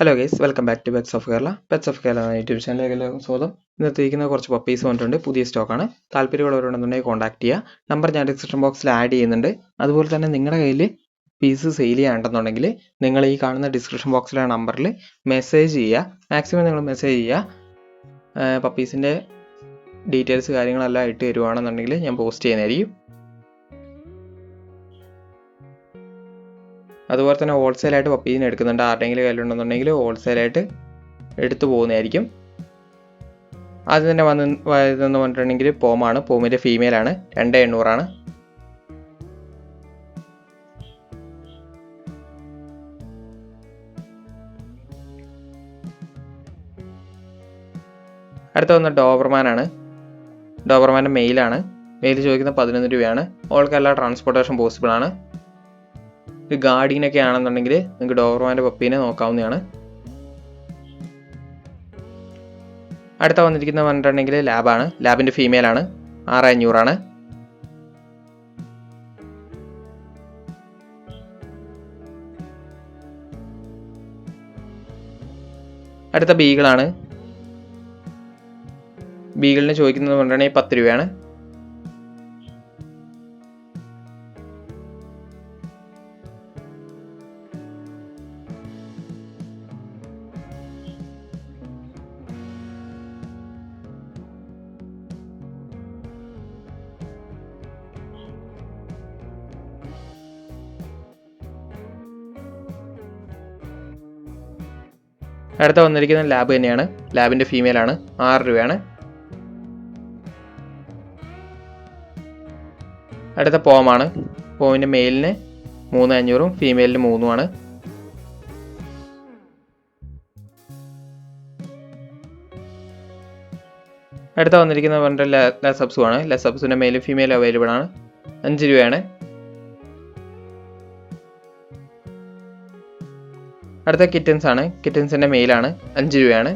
Hello guys, welcome back to pets of Kerala. Pets of Kerala YouTube ചാനലിലേക്ക് സ്വാഗതം. ഇന്നത്തേക്കുന്ന കുറച്ച് പപ്പീസ് വന്നിട്ടുണ്ട്. പുതിയ സ്റ്റോക്കാണ്. താല്പര്യമുള്ളവരുണ്ടെന്നുണ്ടെങ്കിൽ കോൺടാക്ട് ചെയ്യുക. നമ്പർ ഞാൻ ഡിസ്ക്രിപ്ഷൻ ബോക്സിൽ ആഡ് ചെയ്യുന്നുണ്ട്. അതുപോലെ തന്നെ നിങ്ങളുടെ കയ്യിൽ പീസ് സെയിൽ ചെയ്യാണ്ടെന്നുണ്ടെങ്കിൽ നിങ്ങൾ ഈ കാണുന്ന ഡിസ്ക്രിപ്ഷൻ ബോക്സിലെ നമ്പറിൽ മെസ്സേജ് ചെയ്യുക. മാക്സിമം നിങ്ങൾ മെസ്സേജ് ചെയ്യുക. പപ്പീസിൻ്റെ ഡീറ്റെയിൽസ് കാര്യങ്ങളെല്ലാം ഇട്ട് തരുവാണെന്നുണ്ടെങ്കിൽ ഞാൻ പോസ്റ്റ് ചെയ്യുന്നതായിരിക്കും. അതുപോലെ തന്നെ ഹോൾസെയിലായിട്ട് പപ്പീസിനെ എടുക്കുന്നുണ്ട്. ആരുടെയെങ്കിലും കയ്യിലുണ്ടെന്നുണ്ടെങ്കിൽ ഹോൾസെയിലായിട്ട് എടുത്തു പോകുന്നതായിരിക്കും. ആദ്യം തന്നെ ഇതെന്ന് പറഞ്ഞിട്ടുണ്ടെങ്കിൽ പോമാണ്. പോമിൻ്റെ ഫീമെയിലാണ്. 2800 അടുത്ത വന്ന ഡോബർമാനാണ്. ഡോബർമാൻ്റെ മെയിലാണ്. മെയിൽ ചോദിക്കുന്ന 11 രൂപയാണ്. ഓൾക്കെല്ലാം ട്രാൻസ്പോർട്ടേഷൻ പോസിബിൾ ആണ്. ഒരു ഗാർഡിയനൊക്കെ ആണെന്നുണ്ടെങ്കിൽ നിങ്ങൾക്ക് ഡോബർമാൻ്റെ പപ്പീനെ നോക്കാവുന്നതാണ്. അടുത്ത വന്നിരിക്കുന്ന പറഞ്ഞിട്ടുണ്ടെങ്കിൽ ലാബാണ്. ലാബിൻ്റെ ഫീമെയിലാണ്. 6500 അടുത്ത ബീഗിളാണ്. ബീഗിളിന് ചോദിക്കുന്നത് പറഞ്ഞിട്ടുണ്ടെങ്കിൽ 10 രൂപയാണ്. അടുത്ത വന്നിരിക്കുന്ന ലാബ് തന്നെയാണ്. ലാബിൻ്റെ ഫീമെയിലാണ്. 6 രൂപയാണ്. അടുത്ത പോമാണ്. പോമിൻ്റെ മെയിലിന് 3500 ഫീമെയിലിന് 3 അടുത്ത വന്നിരിക്കുന്നത് പറഞ്ഞിട്ട് ലെസബ്സുമാണ്. ലെസബ്സിൻ്റെ മെയിലും ഫീമെയിലും അവൈലബിൾ ആണ്. 5 രൂപയാണ്. അടുത്ത കിറ്റൻസ് ആണ്. കിറ്റൻസിൻ്റെ മെയിലാണ്. 5 രൂപയാണ്.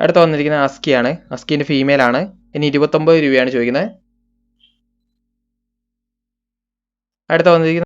അടുത്ത വന്നിരിക്കുന്നത് അസ്കിയാണ്. അസ്കിൻ്റെ ഫീമെയിലാണ്. ഇനി 29 രൂപയാണ് ചോദിക്കുന്നത്. അടുത്ത വന്നിരിക്കുന്നത്